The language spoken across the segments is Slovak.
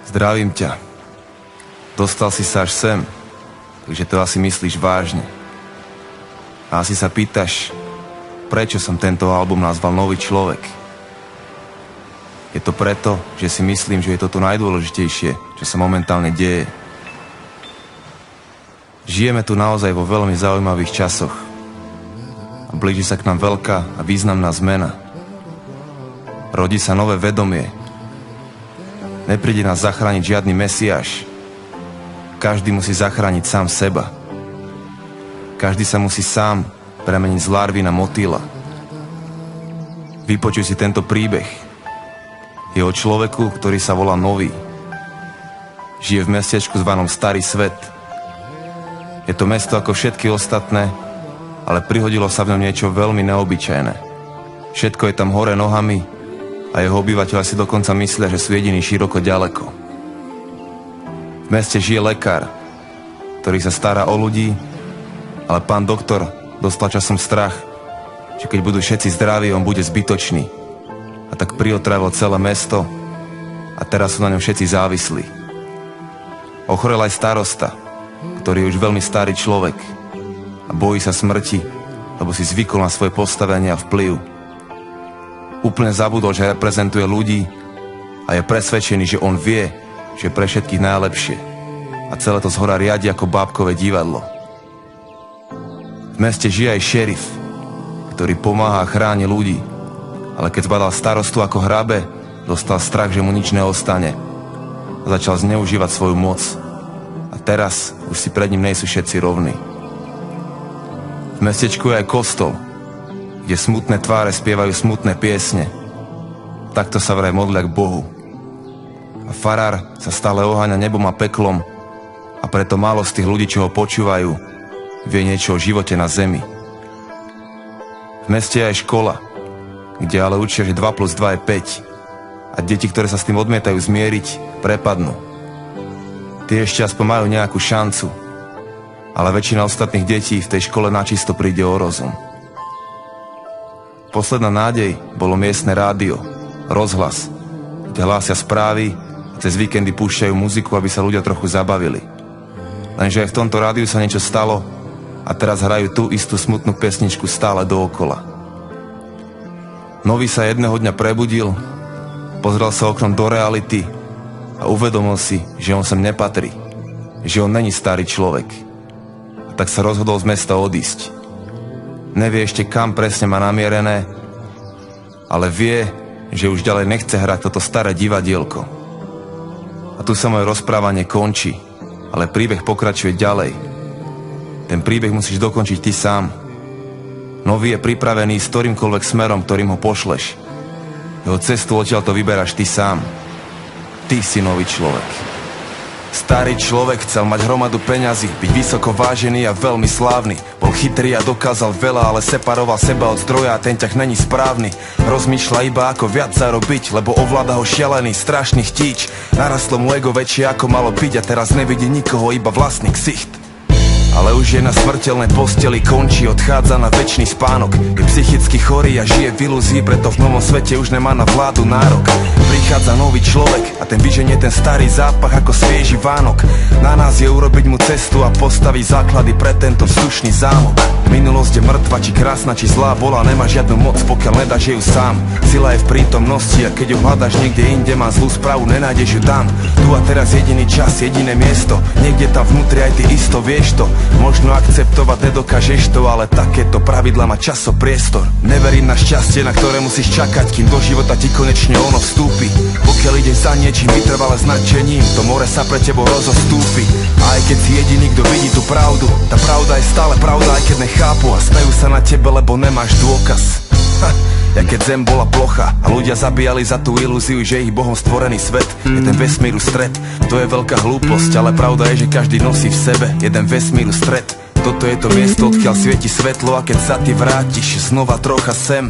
Zdravím ťa. Dostal si sa až sem, takže to asi myslíš vážne. A asi sa pýtaš, prečo som tento album nazval Nový človek. Je to preto, že si myslím, že je to najdôležitejšie, čo sa momentálne deje. Žijeme tu naozaj vo veľmi zaujímavých časoch. A blíži sa k nám veľká a významná zmena. Rodí sa nové vedomie. Nepríde nás zachrániť žiadny mesiáš. Každý musí zachrániť sám seba. Každý sa musí sám premeniť z larvy na motýla. Vypočuj si tento príbeh. Je o človeku, ktorý sa volá Nový. Žije v mestečku zvanom Starý svet. Je to mesto ako všetky ostatné, ale prihodilo sa v ňom niečo veľmi neobyčajné. Všetko je tam hore nohami a jeho obyvateľe si dokonca myslia, že sú jediní široko ďaleko. V meste žije lekár, ktorý sa stará o ľudí, ale pán doktor dostal časom strach, že keď budú všetci zdraví, on bude zbytočný. A tak priotravil celé mesto a teraz sú na ňom všetci závislí. Ochorel aj starosta, ktorý je už veľmi starý človek a bojí sa smrti, lebo si zvykol na svoje postavenie a vplyv. Úplne zabudol, že reprezentuje ľudí a je presvedčený, že on vie, že je pre všetkých najlepšie a celé to zhora riadi ako bábkové divadlo. V meste žije aj šerif, ktorý pomáha a chráni ľudí, ale keď zbadal starostu ako hrabe, dostal strach, že mu nič neostane a začal zneužívať svoju moc. A teraz už si pred ním nejsú všetci rovní. V mestečku je aj kostol, kde smutné tváre spievajú smutné piesne. Takto sa vraj modlia k Bohu. A farár sa stále oháňa nebom a peklom a preto málo z tých ľudí, čo ho počúvajú, vie niečo o živote na zemi. V meste je aj škola, kde ale učia, že 2+2 je 5 a deti, ktoré sa s tým odmietajú zmieriť, prepadnú. Tie ešte aspoň majú nejakú šancu, ale väčšina ostatných detí v tej škole načisto príde o rozum. Posledná nádej bolo miestne rádio, Rozhlas, kde hlásia správy a cez víkendy púšťajú muziku, aby sa ľudia trochu zabavili. Lenže aj v tomto rádiu sa niečo stalo a teraz hrajú tú istú smutnú pesničku stále dookola. Nový sa jedného dňa prebudil, pozrel sa oknom do reality a uvedomil si, že on sem nepatrí, že on není starý človek. A tak sa rozhodol z mesta odísť. Nevie ešte, kam presne má namierené, ale vie, že už ďalej nechce hrať toto staré divadielko. A tu sa moje rozprávanie končí, ale príbeh pokračuje ďalej. Ten príbeh musíš dokončiť ty sám. Nový je pripravený s ktorýmkoľvek smerom, ktorým ho pošleš. Jeho cestu odtiaľto vyberáš ty sám. Ty si nový človek. Starý človek chcel mať hromadu peňazí, byť vysoko vážený a veľmi slávny. Bol chytrý a dokázal veľa, ale separoval seba od zdroja a ten ťah není správny. Rozmýšľa iba ako viac zarobiť, lebo ovláda ho šialený, strašný chtíč. Narastlo mu ego väčšie ako malo byť a teraz nevidí nikoho, iba vlastný ksicht. Ale už je na smrteľnej posteli, končí, odchádza na večný spánok. Je psychicky chorý a žije v ilúzii, preto v novom svete už nemá na vládu nárok. Prichádza nový človek a ten vyženie ten starý zápach ako svieži Vánok. Na nás je urobiť mu cestu a postaviť základy pre tento vzdušný zámok. Minulosť je mŕtva, či krásna, či zlá bola, nemá žiadnu moc, pokiaľ nedáš ju sám. Sila je v prítomnosti a keď ju hľadaš niekde inde, má zlú správu, nenájdeš ju tam. Tu a teraz jediný čas, jediné miesto, niekde tam vnútri aj ty isto vieš to. Možno akceptovať nedokážeš to, ale takéto pravidla má časopriestor. Neverím na šťastie, na ktoré musíš čakať, kým do života ti konečne ono vstúpi. Pokiaľ ideš za niečím vytrvale s nadšením, to more sa pre tebou rozostúpi. A aj keď si jediný, kto vidí tú pravdu, tá pravda je stále pravda, aj keď nechápu a smejú sa na tebe, lebo nemáš dôkaz. Ja keď zem bola plocha a ľudia zabíjali za tú ilúziu, že ich Bohom stvorený svet je ten vesmíru stred. To je veľká hlúposť, ale pravda je, že každý nosí v sebe jeden vesmíru stred. Toto je to miesto, odkiaľ svieti svetlo a keď sa ty vrátiš znova trocha sem,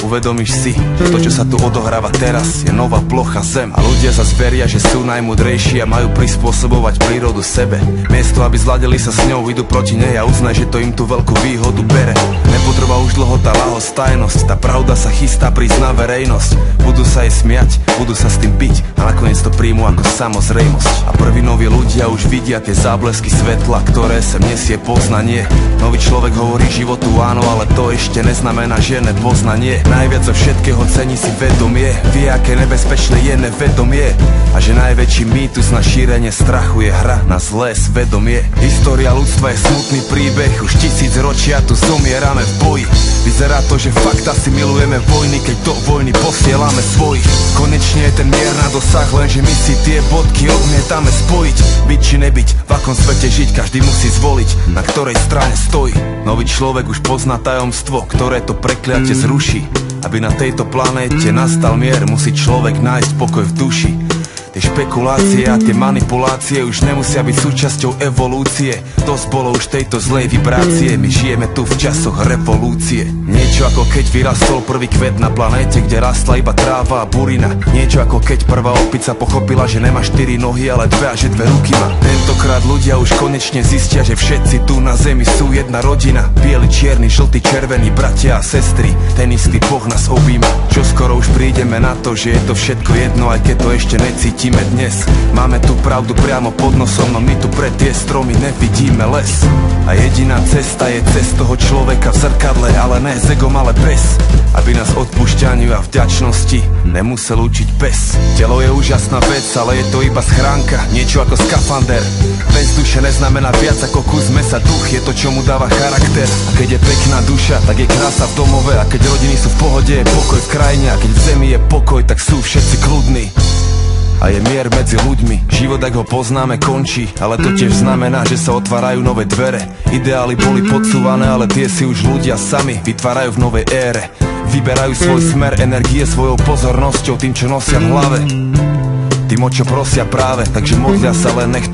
uvedomíš si, že to, čo sa tu odohráva teraz, je nová plocha zem. A ľudia sa zveria, že sú najmudrejší a majú prispôsobovať prírodu sebe. Miesto, aby zladili sa s ňou, idú proti nej a uznaj, že to im tú veľkú výhodu bere. Nepotrvá už dlho tá ľahostajnosť, tá pravda sa chystá prísť na verejnosť. Budú sa jej smiať, budú sa s tým byť a nakoniec to príjmu ako samozrejmosť. A prví noví ľudia už vidia tie záblesky svetla, ktoré sem nesie poznanie. Nový človek hovorí životu áno, ale to ešte neznamená žiadne poznanie. Najviac zo všetkého cení si vedomie, vie, aké nebezpečné je nevedomie. A že najväčší mýtus na šírenie strachu je hra na zlé svedomie. História ľudstva je smutný príbeh, už 1000 ročia tu zomierame v boji. Vyzerá to, že fakt asi milujeme vojny, keď do vojny posielame svojich. Konečne je ten mier na dosah, lenže my si tie bodky odmietame spojiť. Byť či nebyť, v akom svete žiť, každý musí zvoliť, na ktorej strane stojí. Nový človek už pozná tajomstvo, ktoré to prekliatie zruší. Aby na tejto planéte nastal mier, musí človek nájsť pokoj v duši. Tie špekulácie a tie manipulácie už nemusia byť súčasťou evolúcie. Dosť bolo už tejto zlej vibrácie, my žijeme tu v časoch revolúcie. Niečo ako keď vyrastol prvý kvet na planéte, kde rastla iba tráva a burina. Niečo ako keď prvá opica pochopila, že nemá 4 nohy, ale 2 a že 2 ruky má. Tentokrát ľudia už konečne zistia, že všetci tu na zemi sú jedna rodina. Bieli, čierni, žltí, červení, bratia a sestry, ten istý Boh nás objíma. Čoskoro už prídeme na to, že je to všetko jedno, aj keď to ešte necítime dnes. Máme tu pravdu priamo pod nosom, no my tu pre tie stromy nevidíme les. A jediná cesta je cez toho človeka v zrkadle, ale ne s egom, ale bez. Aby nás odpúšťaniu a vďačnosti nemusel učiť pes. Telo je úžasná vec, ale je to iba schránka, niečo ako skafander. Bez duše neznamená viac ako kus mesa, duch je to, čo mu dáva charakter. A keď je pekná duša, tak je krása v domove. A keď rodiny sú v pohode, je pokoj v krajine. A keď v zemi je pokoj, tak sú všetci kľudní. A je mier medzi ľuďmi, život ak ho poznáme končí, ale to tiež znamená, že sa otvárajú nové dvere. Ideály boli podsúvané, ale tie si už ľudia sami vytvárajú v novej ére. Vyberajú svoj smer energie svojou pozornosťou, tým čo nosia v hlave, tým o čo prosia práve, takže modlia sa len nech to